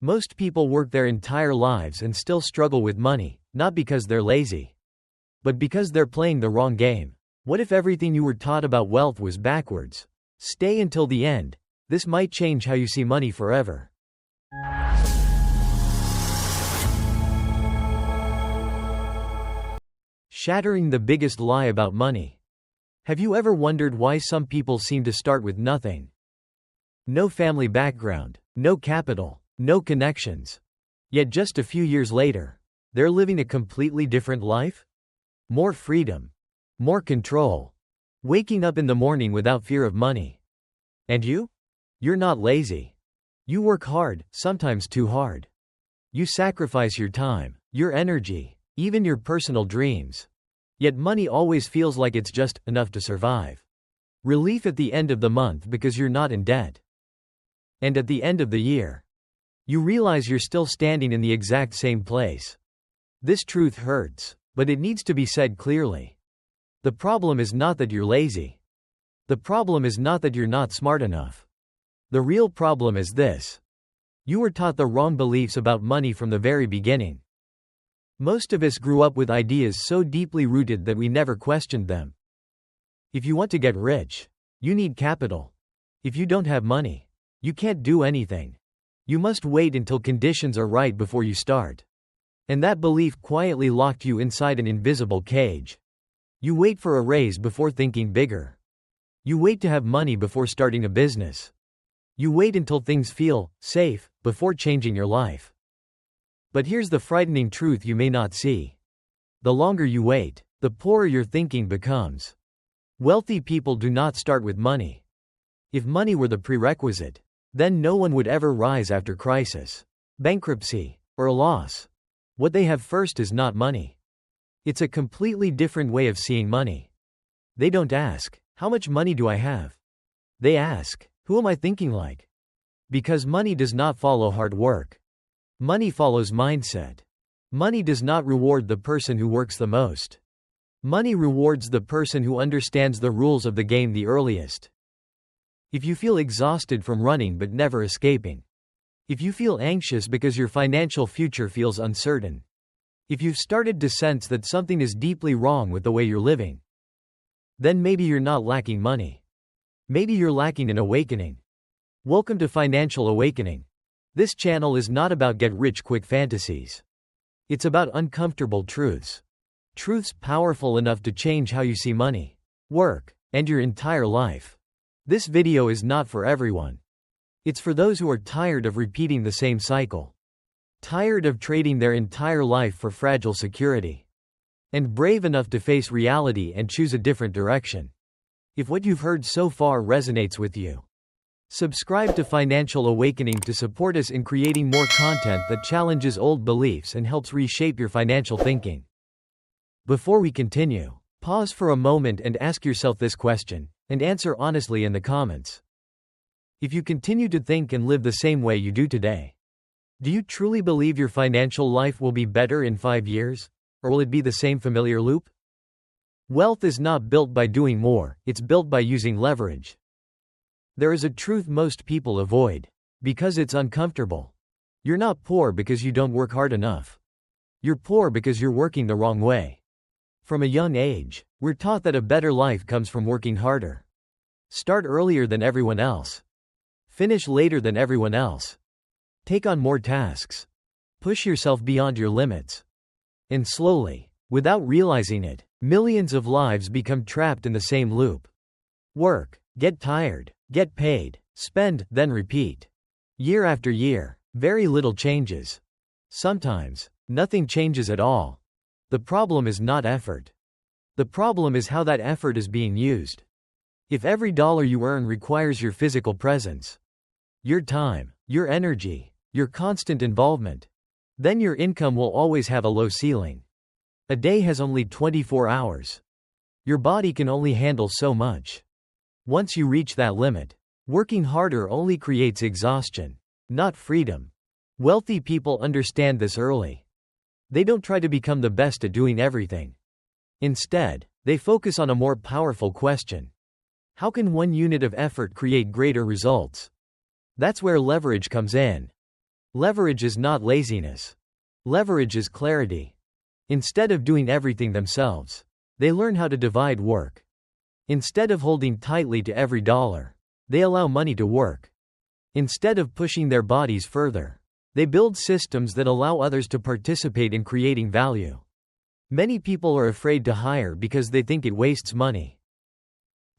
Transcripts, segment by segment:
Most people work their entire lives and still struggle with money, not because they're lazy, but because they're playing the wrong game. What if everything you were taught about wealth was backwards? Stay until the end. This might change how you see money forever. Shattering the biggest lie about money. Have you ever wondered why some people seem to start with nothing? No family background, no capital, no connections. Yet just a few years later, they're living a completely different life? More freedom, more control, waking up in the morning without fear of money. And you? You're not lazy. You work hard, sometimes too hard. You sacrifice your time, your energy, even your personal dreams. Yet money always feels like it's just enough to survive. Relief at the end of the month because you're not in debt. And at the end of the year, you realize you're still standing in the exact same place. This truth hurts, but it needs to be said clearly. The problem is not that you're lazy. The problem is not that you're not smart enough. The real problem is this: you were taught the wrong beliefs about money from the very beginning. Most of us grew up with ideas so deeply rooted that we never questioned them. If you want to get rich, you need capital. If you don't have money, you can't do anything. You must wait until conditions are right before you start. And that belief quietly locked you inside an invisible cage. You wait for a raise before thinking bigger. You wait to have money before starting a business. You wait until things feel safe before changing your life. But here's the frightening truth you may not see. The longer you wait, the poorer your thinking becomes. Wealthy people do not start with money. If money were the prerequisite, then no one would ever rise after crisis, bankruptcy, or a loss. What they have first is not money. It's a completely different way of seeing money. They don't ask, "How much money do I have?" They ask, "Who am I thinking like?" Because money does not follow hard work. Money follows mindset. Money does not reward the person who works the most. Money rewards the person who understands the rules of the game the earliest. If you feel exhausted from running but never escaping. If you feel anxious because your financial future feels uncertain. If you've started to sense that something is deeply wrong with the way you're living. Then maybe you're not lacking money. Maybe you're lacking an awakening. Welcome to Financial Awakening. This channel is not about get-rich-quick fantasies. It's about uncomfortable truths. Truths powerful enough to change how you see money, work, and your entire life. This video is not for everyone. It's for those who are tired of repeating the same cycle. Tired of trading their entire life for fragile security. And brave enough to face reality and choose a different direction. If what you've heard so far resonates with you, subscribe to Financial Awakening to support us in creating more content that challenges old beliefs and helps reshape your financial thinking. Before we continue, pause for a moment and ask yourself this question, and answer honestly in the comments. If you continue to think and live the same way you do today, do you truly believe your financial life will be better in 5 years? Or will it be the same familiar loop? Wealth is not built by doing more, it's built by using leverage. There is a truth most people avoid, because it's uncomfortable. You're not poor because you don't work hard enough. You're poor because you're working the wrong way. From a young age, we're taught that a better life comes from working harder. Start earlier than everyone else. Finish later than everyone else. Take on more tasks. Push yourself beyond your limits. And slowly, without realizing it, millions of lives become trapped in the same loop. Work, get tired, get paid, spend, then repeat. Year after year, very little changes. Sometimes, nothing changes at all. The problem is not effort. The problem is how that effort is being used. If every dollar you earn requires your physical presence, your time, your energy, your constant involvement, then your income will always have a low ceiling. A day has only 24 hours. Your body can only handle so much. Once you reach that limit, working harder only creates exhaustion, not freedom. Wealthy people understand this early. They don't try to become the best at doing everything. Instead, they focus on a more powerful question. How can one unit of effort create greater results? That's where leverage comes in. Leverage is not laziness. Leverage is clarity. Instead of doing everything themselves, they learn how to divide work. Instead of holding tightly to every dollar, they allow money to work. Instead of pushing their bodies further, they build systems that allow others to participate in creating value. Many people are afraid to hire because they think it wastes money.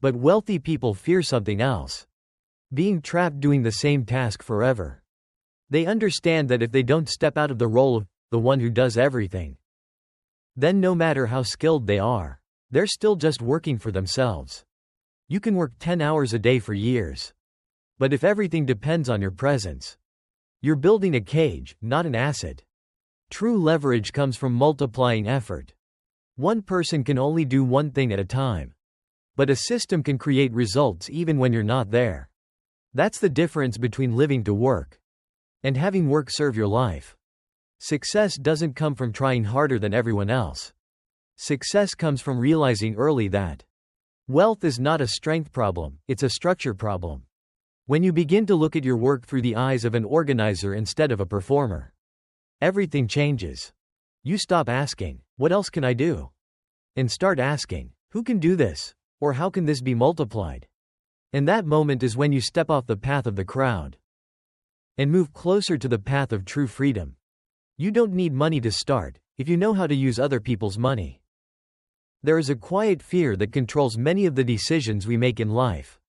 But wealthy people fear something else: being trapped doing the same task forever. They understand that if they don't step out of the role of the one who does everything, then no matter how skilled they are, they're still just working for themselves. You can work 10 hours a day for years. But if everything depends on your presence, you're building a cage, not an asset. True leverage comes from multiplying effort. One person can only do one thing at a time. But a system can create results even when you're not there. That's the difference between living to work and having work serve your life. Success doesn't come from trying harder than everyone else. Success comes from realizing early that wealth is not a strength problem, it's a structure problem. When you begin to look at your work through the eyes of an organizer instead of a performer, everything changes. You stop asking, "What else can I do?" and start asking, "Who can do this? Or how can this be multiplied?" And that moment is when you step off the path of the crowd and move closer to the path of true freedom. You don't need money to start, if you know how to use other people's money. There is a quiet fear that controls many of the decisions we make in life.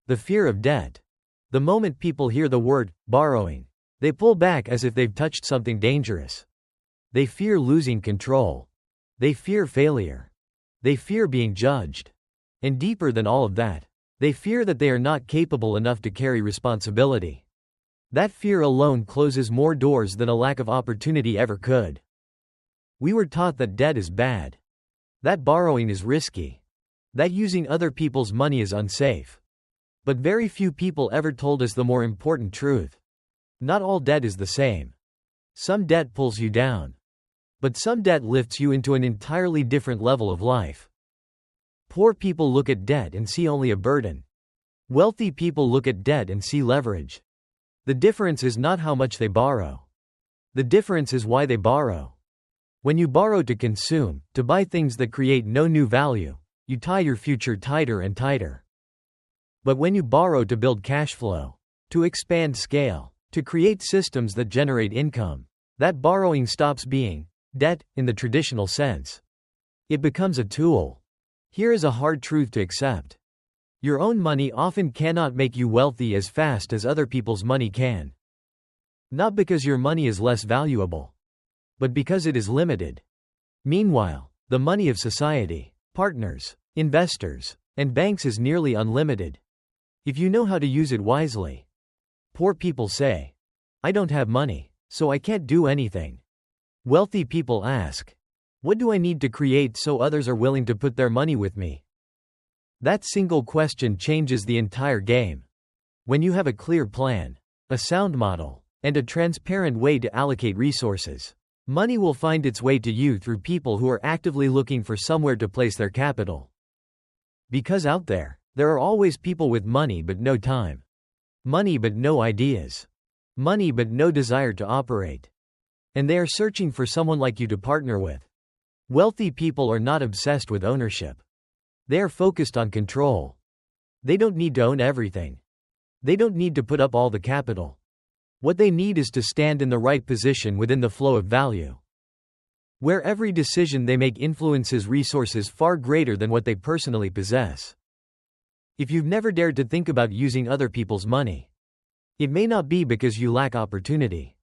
The fear of debt. The moment people hear the word borrowing, they pull back as if they've touched something dangerous. They fear losing control. They fear failure. They fear being judged. And deeper than all of that, they fear that they are not capable enough to carry responsibility. That fear alone closes more doors than a lack of opportunity ever could. We were taught that debt is bad, that borrowing is risky, that using other people's money is unsafe. But very few people ever told us the more important truth. Not all debt is the same. Some debt pulls you down. But some debt lifts you into an entirely different level of life. Poor people look at debt and see only a burden. Wealthy people look at debt and see leverage. The difference is not how much they borrow. The difference is why they borrow. When you borrow to consume, to buy things that create no new value, you tie your future tighter and tighter. But when you borrow to build cash flow, to expand scale, to create systems that generate income, that borrowing stops being debt in the traditional sense. It becomes a tool. Here is a hard truth to accept. Your own money often cannot make you wealthy as fast as other people's money can. Not because your money is less valuable, but because it is limited. Meanwhile, the money of society, partners, investors, and banks is nearly unlimited. If you know how to use it wisely. Poor people say, "I don't have money, so I can't do anything." Wealthy people ask, "What do I need to create so others are willing to put their money with me?" That single question changes the entire game. When you have a clear plan, a sound model, and a transparent way to allocate resources, money will find its way to you through people who are actively looking for somewhere to place their capital. Because out there are always people with money but no time. Money but no ideas. Money but no desire to operate. And they are searching for someone like you to partner with. Wealthy people are not obsessed with ownership. They are focused on control. They don't need to own everything. They don't need to put up all the capital. What they need is to stand in the right position within the flow of value, where every decision they make influences resources far greater than what they personally possess. If you've never dared to think about using other people's money, it may not be because you lack opportunity.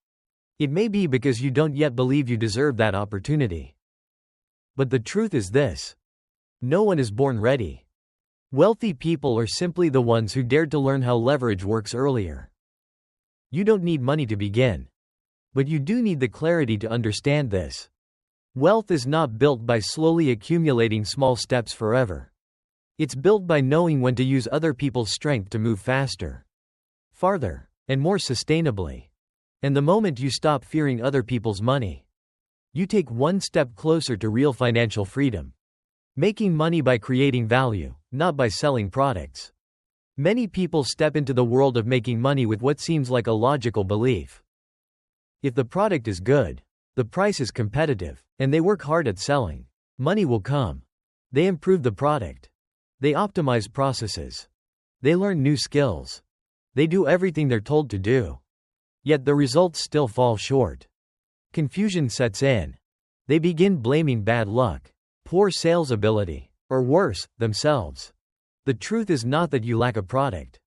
It may be because you don't yet believe you deserve that opportunity. But the truth is this: no one is born ready. Wealthy people are simply the ones who dared to learn how leverage works earlier. You don't need money to begin. But you do need the clarity to understand this. Wealth is not built by slowly accumulating small steps forever. It's built by knowing when to use other people's strength to move faster, farther, and more sustainably. And the moment you stop fearing other people's money, you take one step closer to real financial freedom. Making money by creating value, not by selling products. Many people step into the world of making money with what seems like a logical belief. If the product is good, the price is competitive, and they work hard at selling, money will come. They improve the product. They optimize processes. They learn new skills. They do everything they're told to do. Yet the results still fall short. Confusion sets in. They begin blaming bad luck, poor sales ability, or worse, themselves. The truth is not that you lack a product.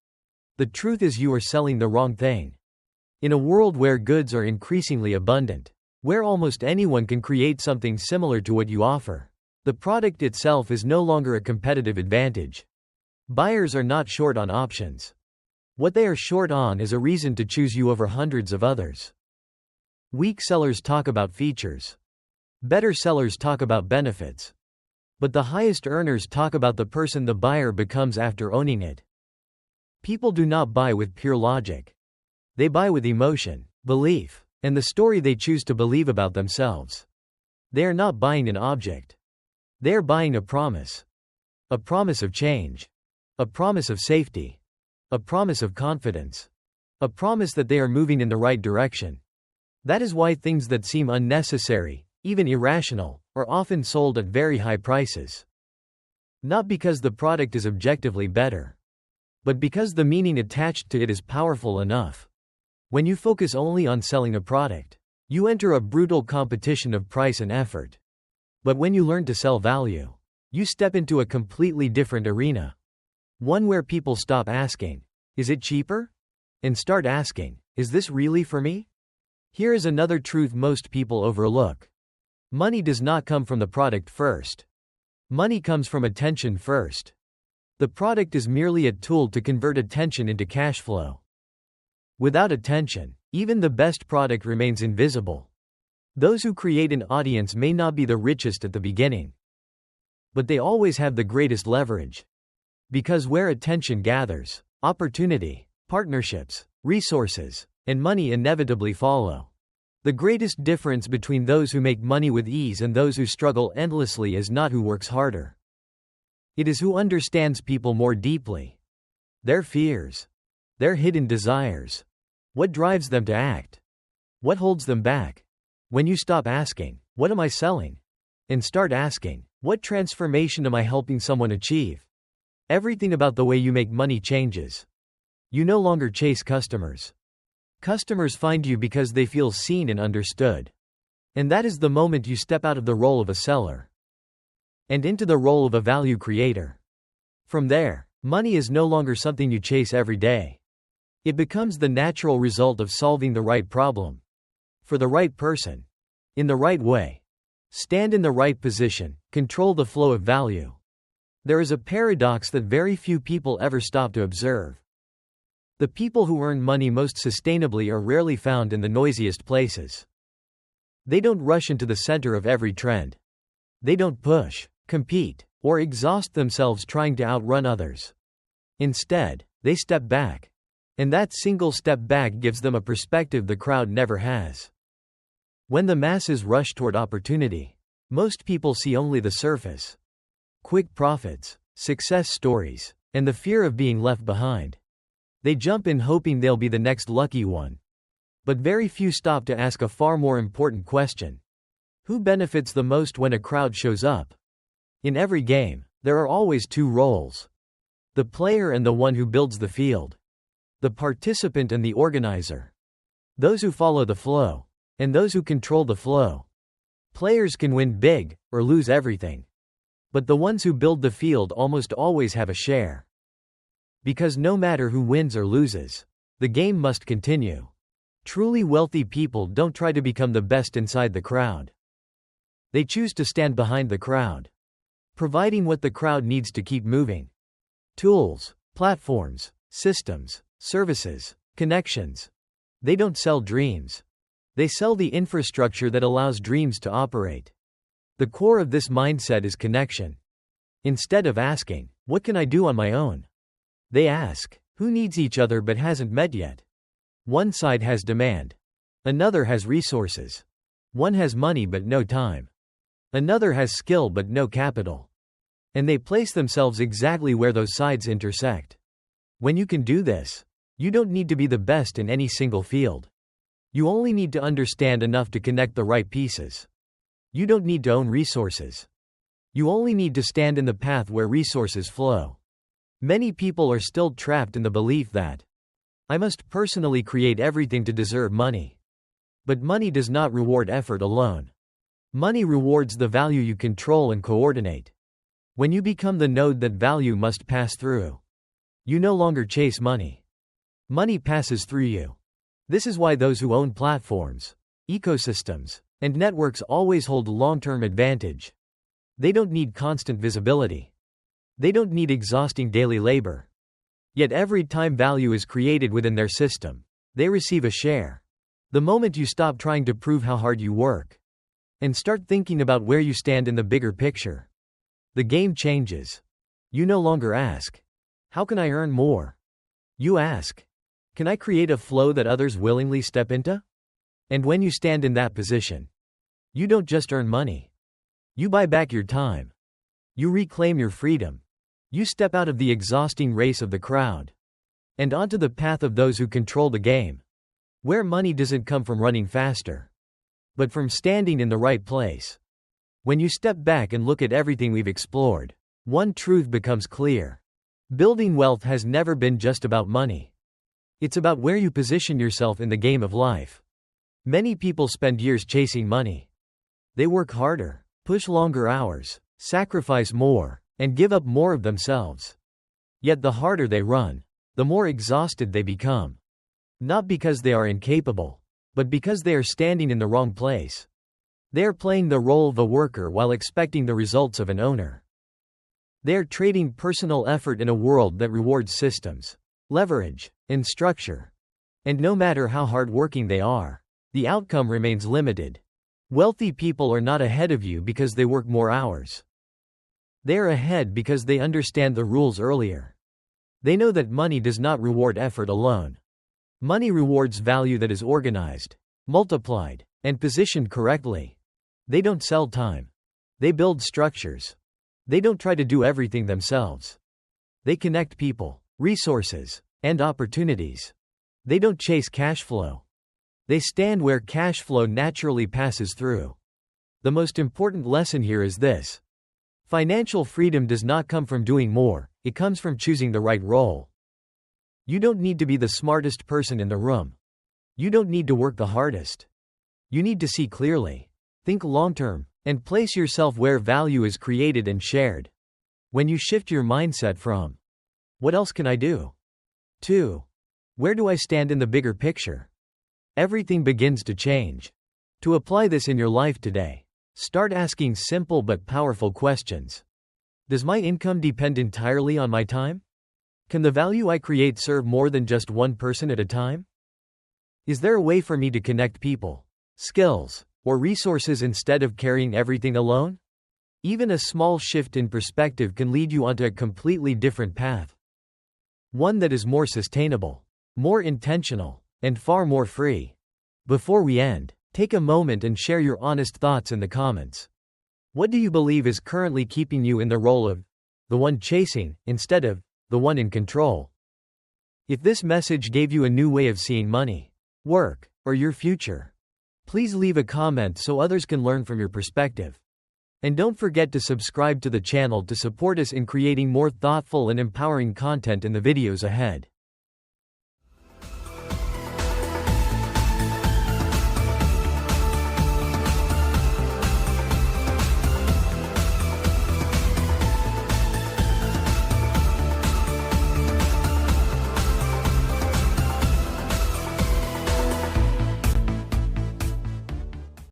The truth is you are selling the wrong thing. In a world where goods are increasingly abundant, where almost anyone can create something similar to what you offer, the product itself is no longer a competitive advantage. Buyers are not short on options. What they are short on is a reason to choose you over hundreds of others. Weak sellers talk about features. Better sellers talk about benefits. But the highest earners talk about the person the buyer becomes after owning it. People do not buy with pure logic. They buy with emotion, belief, and the story they choose to believe about themselves. They are not buying an object. They are buying a promise. A promise of change. A promise of safety. A promise of confidence. A promise that they are moving in the right direction. That is why things that seem unnecessary, even irrational, are often sold at very high prices. Not because the product is objectively better, but because the meaning attached to it is powerful enough. When you focus only on selling a product, you enter a brutal competition of price and effort. But when you learn to sell value, you step into a completely different arena. One where people stop asking, "Is it cheaper?" and start asking, "Is this really for me?" Here is another truth most people overlook. Money does not come from the product first. Money comes from attention first. The product is merely a tool to convert attention into cash flow. Without attention, even the best product remains invisible. Those who create an audience may not be the richest at the beginning, but they always have the greatest leverage. Because where attention gathers, opportunity, partnerships, resources, and money inevitably follow. The greatest difference between those who make money with ease and those who struggle endlessly is not who works harder. It is who understands people more deeply. Their fears. Their hidden desires. What drives them to act? What holds them back? When you stop asking, "What am I selling?" and start asking, "What transformation am I helping someone achieve?" everything about the way you make money changes. You no longer chase customers. Customers find you because they feel seen and understood. And that is the moment you step out of the role of a seller and into the role of a value creator. From there, money is no longer something you chase every day. It becomes the natural result of solving the right problem. For the right person. In the right way. Stand in the right position, control the flow of value. There is a paradox that very few people ever stop to observe. The people who earn money most sustainably are rarely found in the noisiest places. They don't rush into the center of every trend. They don't push, compete, or exhaust themselves trying to outrun others. Instead, they step back. And that single step back gives them a perspective the crowd never has. When the masses rush toward opportunity, most people see only the surface. Quick profits, success stories, and the fear of being left behind. They jump in hoping they'll be the next lucky one. But very few stop to ask a far more important question. Who benefits the most when a crowd shows up? In every game, there are always two roles. The player and the one who builds the field. The participant and the organizer. Those who follow the flow, and those who control the flow. Players can win big, or lose everything. But the ones who build the field almost always have a share. Because no matter who wins or loses, the game must continue. Truly wealthy people don't try to become the best inside the crowd. They choose to stand behind the crowd, providing what the crowd needs to keep moving. Tools, platforms, systems, services, connections. They don't sell dreams. They sell the infrastructure that allows dreams to operate. The core of this mindset is connection. Instead of asking, "What can I do on my own?" they ask, "Who needs each other but hasn't met yet?" One side has demand. Another has resources. One has money but no time. Another has skill but no capital. And they place themselves exactly where those sides intersect. When you can do this, you don't need to be the best in any single field. You only need to understand enough to connect the right pieces. You don't need to own resources. You only need to stand in the path where resources flow. Many people are still trapped in the belief that I must personally create everything to deserve money. But money does not reward effort alone. Money rewards the value you control and coordinate. When you become the node that value must pass through, you no longer chase money. Money passes through you. This is why those who own platforms, ecosystems, and networks always hold long-term advantage. They don't need constant visibility. They don't need exhausting daily labor. Yet every time value is created within their system, they receive a share. The moment you stop trying to prove how hard you work and start thinking about where you stand in the bigger picture, the game changes. You no longer ask, how can I earn more? You ask, can I create a flow that others willingly step into? And when you stand in that position, you don't just earn money. You buy back your time. You reclaim your freedom. You step out of the exhausting race of the crowd and onto the path of those who control the game, where money doesn't come from running faster, but from standing in the right place. When you step back and look at everything we've explored, one truth becomes clear. Building wealth has never been just about money. It's about where you position yourself in the game of life. Many people spend years chasing money. They work harder, push longer hours, sacrifice more, and give up more of themselves. Yet the harder they run, the more exhausted they become. Not because they are incapable, but because they are standing in the wrong place. They are playing the role of a worker while expecting the results of an owner. They are trading personal effort in a world that rewards systems, leverage, and structure. And no matter how hardworking they are, the outcome remains limited. Wealthy people are not ahead of you because they work more hours. They are ahead because they understand the rules earlier. They know that money does not reward effort alone. Money rewards value that is organized, multiplied, and positioned correctly. They don't sell time. They build structures. They don't try to do everything themselves. They connect people, resources, and opportunities. They don't chase cash flow. They stand where cash flow naturally passes through. The most important lesson here is this. Financial freedom does not come from doing more, it comes from choosing the right role. You don't need to be the smartest person in the room. You don't need to work the hardest. You need to see clearly, think long-term, and place yourself where value is created and shared. When you shift your mindset from, what else can I do? To, where do I stand in the bigger picture? Everything begins to change. To apply this in your life today, start asking simple but powerful questions. Does my income depend entirely on my time? Can the value I create serve more than just one person at a time? Is there a way for me to connect people, skills, or resources instead of carrying everything alone? Even a small shift in perspective can lead you onto a completely different path. One that is more sustainable, more intentional, and far more free. Before we end, take a moment and share your honest thoughts in the comments. What do you believe is currently keeping you in the role of the one chasing, instead of the one in control? If this message gave you a new way of seeing money, work, or your future, please leave a comment so others can learn from your perspective. And don't forget to subscribe to the channel to support us in creating more thoughtful and empowering content in the videos ahead.